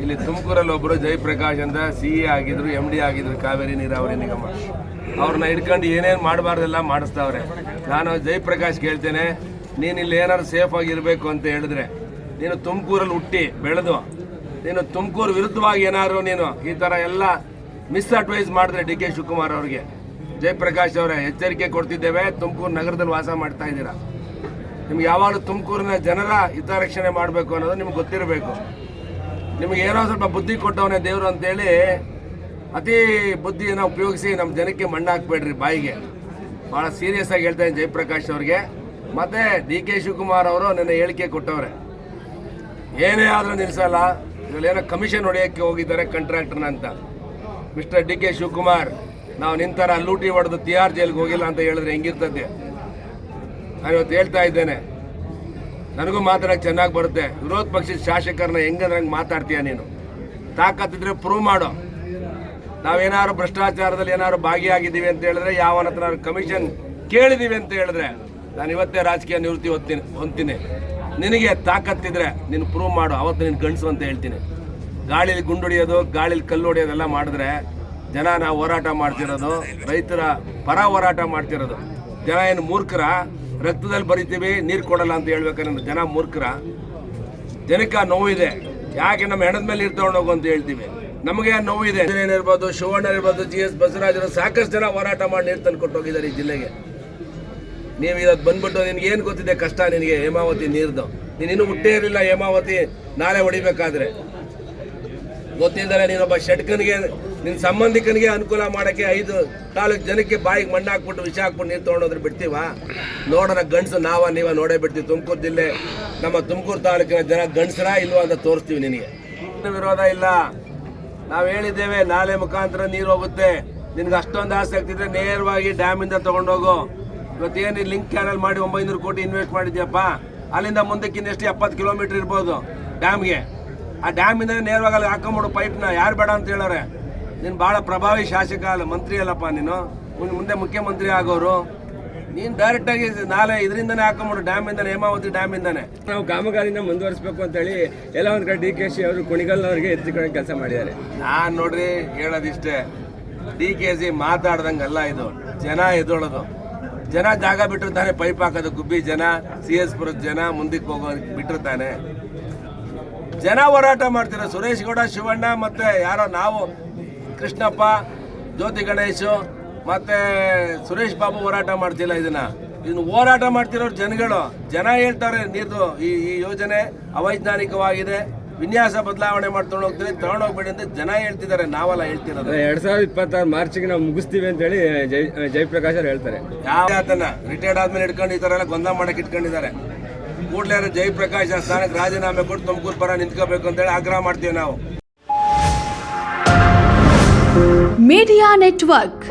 ಇಲ್ಲಿ ತುಮಕೂರಲ್ಲಿ ಒಬ್ಬರು ಜಯಪ್ರಕಾಶ್ ಅಂತ CA ಆಗಿದ್ರು, MD ಆಗಿದ್ರು ಕಾವೇರಿ ನೀರಾವರಿ ನಿಗಮ. ಅವ್ರನ್ನ ಹಿಡ್ಕೊಂಡು ಏನೇನು ಮಾಡಬಾರ್ದೆಲ್ಲ ಮಾಡಿಸ್ತಾವ್ರೆ. ನಾನು ಜಯಪ್ರಕಾಶ್ ಕೇಳ್ತೇನೆ, ನೀನು ಇಲ್ಲಿ ಏನಾದ್ರು ಸೇಫ್ ಆಗಿರಬೇಕು ಅಂತ ಹೇಳಿದ್ರೆ, ನೀನು ತುಮಕೂರಲ್ಲಿ ಹುಟ್ಟಿ ಬೆಳೆದು ನೀನು ತುಮಕೂರು ವಿರುದ್ಧವಾಗಿ ಏನಾದ್ರು ನೀನು ಈ ಥರ ಎಲ್ಲ ಮಿಸ್ಅಡ್ವೈಸ್ ಮಾಡಿದ್ರೆ DK ಶಿವಕುಮಾರ್ ಅವ್ರಿಗೆ, ಜಯಪ್ರಕಾಶ್ ಅವರೇ ಎಚ್ಚರಿಕೆ ಕೊಡ್ತಿದ್ದೇವೆ. ತುಮಕೂರು ನಗರದಲ್ಲಿ ವಾಸ ಮಾಡ್ತಾ ಇದ್ದೀರಾ, ನಿಮ್ಗೆ ಯಾವಾಗಲೂ ತುಮಕೂರಿನ ಜನರ ಹಿತರಕ್ಷಣೆ ಮಾಡಬೇಕು ಅನ್ನೋದು ನಿಮ್ಗೆ ಗೊತ್ತಿರಬೇಕು. ನಿಮಗೆ ಏನೋ ಸ್ವಲ್ಪ ಬುದ್ಧಿ ಕೊಟ್ಟವನೇ ದೇವರು ಅಂತೇಳಿ ಅತಿ ಬುದ್ಧಿಯನ್ನು ಉಪಯೋಗಿಸಿ ನಮ್ಮ ಜನಕ್ಕೆ ಮಣ್ಣು ಹಾಕ್ಬೇಡ್ರಿ ಬಾಯಿಗೆ. ಭಾಳ ಸೀರಿಯಸ್ ಆಗಿ ಹೇಳ್ತಾ ಇದ್ದೀನಿ ಜಯಪ್ರಕಾಶ್ ಅವ್ರಿಗೆ. ಮತ್ತು DK ಶಿವಕುಮಾರ್ ಅವರು ನನ್ನ ಹೇಳಿಕೆ ಕೊಟ್ಟವ್ರೆ, ಏನೇ ಆದರೂ ನಿಲ್ಲಿಸಲ್ಲ, ಇದರಲ್ಲೇನೋ ಕಮಿಷನ್ ಹೊಡೆಯೋಕ್ಕೆ ಹೋಗಿದ್ದಾರೆ ಕಾಂಟ್ರಾಕ್ಟರ್ನ ಅಂತ. ಮಿಸ್ಟರ್ DK ಶಿವಕುಮಾರ್, ನಾವು ನಿಂತರ ಲೂಟಿ ಹೊಡೆದು ತಿಹಾರ್ ಜೈಲಿಗೆ ಹೋಗಿಲ್ಲ ಅಂತ ಹೇಳಿದ್ರೆ ಹೆಂಗಿರ್ತದೆ? ನಾನು ಇವತ್ತು ಹೇಳ್ತಾ ಇದ್ದೇನೆ, ನನಗೂ ಮಾತಾಡೋಕ್ಕೆ ಚೆನ್ನಾಗಿ ಬರುತ್ತೆ. ವಿರೋಧ ಪಕ್ಷದ ಶಾಸಕರನ್ನ ಹೆಂಗಂದ್ರೆ ಹಂಗೆ ಮಾತಾಡ್ತೀಯ ನೀನು? ತಾಕತ್ತಿದ್ರೆ ಪ್ರೂವ್ ಮಾಡು. ನಾವೇನಾದ್ರು ಭ್ರಷ್ಟಾಚಾರದಲ್ಲಿ ಏನಾದ್ರು ಭಾಗಿಯಾಗಿದ್ದೀವಿ ಅಂತ ಹೇಳಿದ್ರೆ, ಯಾವನ ಹತ್ರ ಕಮಿಷನ್ ಕೇಳಿದ್ದೀವಿ ಅಂತ ಹೇಳಿದ್ರೆ, ನಾನು ಇವತ್ತೇ ರಾಜಕೀಯ ನಿವೃತ್ತಿ ಹೊಂತೀನಿ. ನಿನಗೆ ತಾಕತ್ತಿದ್ರೆ ನೀನು ಪ್ರೂವ್ ಮಾಡು, ಅವತ್ತು ನೀನು ಗಂಡಸು ಅಂತ ಹೇಳ್ತೀನಿ. ಗಾಳಿಲಿ ಗುಂಡೊಡಿಯೋದು, ಗಾಳಿಲಿ ಕಲ್ಲು ಹೊಡೆಯೋದೆಲ್ಲ ಮಾಡಿದ್ರೆ ಜನ ನಾವು ಹೋರಾಟ ಮಾಡ್ತಿರೋದು, ರೈತರ ಪರ ಹೋರಾಟ ಮಾಡ್ತಿರೋದು. ಜನ ಏನು ಮೂರ್ಖರ? ರಕ್ತದಲ್ಲಿ ಬರಿತೀವಿ, ನೀರು ಕೊಡಲ್ಲ ಅಂತ ಹೇಳ್ಬೇಕಾದ್ರೆ ಜನ ಮೂರ್ಖರ? ಜನಕ್ಕೆ ನೋವಿದೆ, ಯಾಕೆ ನಮ್ಮ ಹೆಣದ ಮೇಲೆ ನೀರು ತಗೊಂಡೋಗು ಅಂತ ಹೇಳ್ತೀವಿ. ನಮಗೆ ನೋವಿದೆ. ಇರ್ಬೋದು, ಶಿವಣ್ಣ ಇರ್ಬೋದು, GS ಬಸವರಾಜರು ಸಾಕಷ್ಟು ಜನ ಹೋರಾಟ ಮಾಡಿ ನೀರು ತಂದು ಕೊಟ್ಟು ಹೋಗಿದ್ದಾರೆ ಈ ಜಿಲ್ಲೆಗೆ. ನೀವು ಇವತ್ತು ಬಂದ್ಬಿಟ್ಟು ನಿನ್ಗೆ ಏನು ಗೊತ್ತಿದೆ ಕಷ್ಟ ನಿನಗೆ ಹೇಮಾವತಿ ನೀರ್ದು? ನೀನು ಹುಟ್ಟೇ ಇರಲಿಲ್ಲ ಹೇಮಾವತಿ ನಾಳೆ ಹೊಡಿಬೇಕಾದ್ರೆ. ಗೊತ್ತಿದ್ದಾರೆ ನೀನೊಬ್ಬ ಷಟ್ಕನಿಗೆ, ನಿನ್ನ ಸಂಬಂಧಿಕನಿಗೆ ಅನುಕೂಲ ಮಾಡೋಕ್ಕೆ 5 ತಾಲೂಕು ಜನಕ್ಕೆ ಬಾಯಿಗೆ ಮಣ್ಣು ಹಾಕ್ಬಿಟ್ಟು ವಿಷ ಹಾಕ್ಬಿಟ್ಟು ನೀರು ತೊಗೊಂಡೋದ್ರೆ ಬಿಡ್ತೀವ? ನೋಡೋಣ ಗಂಡಸು ನೀವ ನೋಡೇ ಬಿಡ್ತೀವಿ. ತುಮಕೂರು ಜಿಲ್ಲೆ, ನಮ್ಮ ತುಮಕೂರು ತಾಲೂಕಿನ ಜನ ಗಂಡಸರ ಇಲ್ವಾ ಅಂತ ತೋರಿಸ್ತೀವಿ ನಿನಗೆ. ವಿರೋಧ ಇಲ್ಲ, ನಾವು ಹೇಳಿದ್ದೇವೆ ನಾಲೆ ಮುಖಾಂತರ ನೀರು ಹೋಗುತ್ತೆ. ನಿನ್ಗೆ ಅಷ್ಟೊಂದು ಆಸಕ್ತಿ ಇದ್ರೆ ನೇರವಾಗಿ ಡ್ಯಾಮಿಂದ ತೊಗೊಂಡೋಗು. ಇವತ್ತೇನು ಲಿಂಕ್ ಕ್ಯಾನಲ್ ಮಾಡಿ 900 ಕೋಟಿ ಇನ್ವೆಸ್ಟ್ ಮಾಡಿದ್ಯಪ್ಪ, ಅಲ್ಲಿಂದ ಮುಂದಕ್ಕೆ ಇನ್ನೆಷ್ಟು 70 ಕಿಲೋಮೀಟರ್ ಇರ್ಬೋದು ಡ್ಯಾಮ್ಗೆ. ಆ ಡ್ಯಾಮಿಂದ ನೇರವಾಗಿ ಅಲ್ಲಿ ಹಾಕೊಂಬಿಡು ಪೈಪ್ನ. ಯಾರು ಬೇಡ ಅಂತ ಹೇಳೋರೆ? ನೀನು ಭಾಳ ಪ್ರಭಾವಿ ಶಾಸಕ ಅಲ್ಲ, ಮಂತ್ರಿ ಅಲ್ಲಪ್ಪ ನೀನು, ಮುಂದೆ ಮುಖ್ಯಮಂತ್ರಿ ಆಗೋರು. ನೀನು ಡೈರೆಕ್ಟಾಗಿ ನಾಳೆ ಇದರಿಂದನೇ ಹಾಕೊಂಬಿಡು, ಡ್ಯಾಮಿಂದನೇ, ಹೇಮಾವತಿ ಡ್ಯಾಮಿಂದನೇ. ನಾವು ಕಾಮಗಾರಿನ ಮುಂದುವರಿಸಬೇಕು ಅಂತೇಳಿ ಎಲ್ಲ ಒಂದು ಕಡೆ DKC ಅವರು ಕುಣಿಗಲ್ನವ್ರಿಗೆ ಎತ್ತಿಕೊಂಡು ಕೆಲಸ ಮಾಡಿದ್ದಾರೆ. ನಾನು ನೋಡ್ರಿ ಹೇಳೋದಿಷ್ಟೇ, DKC ಮಾತಾಡ್ದಂಗಲ್ಲ, ಇದು ಜನ ಎದ್ದೊಳೋದು. ಜನ ಜಾಗ ಬಿಟ್ಟಿರ್ತಾನೆ, ಪೈಪ್ ಹಾಕೋದು ಗುಬ್ಬಿ ಜನ, CS ಪುರದ ಜನ ಮುಂದಕ್ಕೆ ಹೋಗೋದಕ್ಕೆ ಬಿಟ್ಟಿರ್ತಾನೆ. ಜನ ಹೋರಾಟ ಮಾಡ್ತಾರೆ. ಸುರೇಶ್ ಗೌಡ, ಶಿವಣ್ಣ, ಮತ್ತೆ ಯಾರೋ ನಾವು, ಕೃಷ್ಣಪ್ಪ, ಜ್ಯೋತಿ ಗಣೇಶು, ಮತ್ತೆ ಸುರೇಶ್ ಬಾಬು ಹೋರಾಟ ಮಾಡ್ತಿಲ್ಲ. ಇದನ್ನು ಹೋರಾಟ ಮಾಡ್ತಿರೋರು ಜನಗಳು. ಜನ ಹೇಳ್ತಾರೆ ನೀರ್ದು ಈ ಯೋಜನೆ ಅವೈಜ್ಞಾನಿಕವಾಗಿದೆ, ವಿನ್ಯಾಸ ಬದಲಾವಣೆ ಮಾಡಿ ತಗೊಂಡೋಗ್ಬೇಡಿ ಅಂತ ಜನ ಹೇಳ್ತಿದ್ದಾರೆ, ನಾವೆಲ್ಲ ಹೇಳ್ತಿರೋದು. 2026 ಮಾರ್ಚ್ಗೆ ನಾವು ಮುಗಿಸ್ತೀವಿ ಅಂತ ಹೇಳಿ ಜಯಪ್ರಕಾಶ್ ಅವರು ಹೇಳ್ತಾರೆ. ಯಾವನ್ನ ರಿಟೈರ್ಡ್ ಆದ್ಮೇಲೆ ಇಟ್ಕೊಂಡು ಈ ಥರ ಎಲ್ಲ ಗೊಂದಲ ಮಾಡಕ್ಕೆ ಇಟ್ಕೊಂಡಿದ್ದಾರೆ. ಕೂಡಲೇ ಜಯಪ್ರಕಾಶ್ ಸ್ಥಾನಕ್ಕೆ ರಾಜೀನಾಮೆ ಕೊಟ್ಟು ತುಮಕೂರು ಪರ ನಿಂತ್ಕೋಬೇಕು ಅಂತೇಳಿ ಆಗ್ರಹ ಮಾಡ್ತೀವಿ ನಾವು. Media network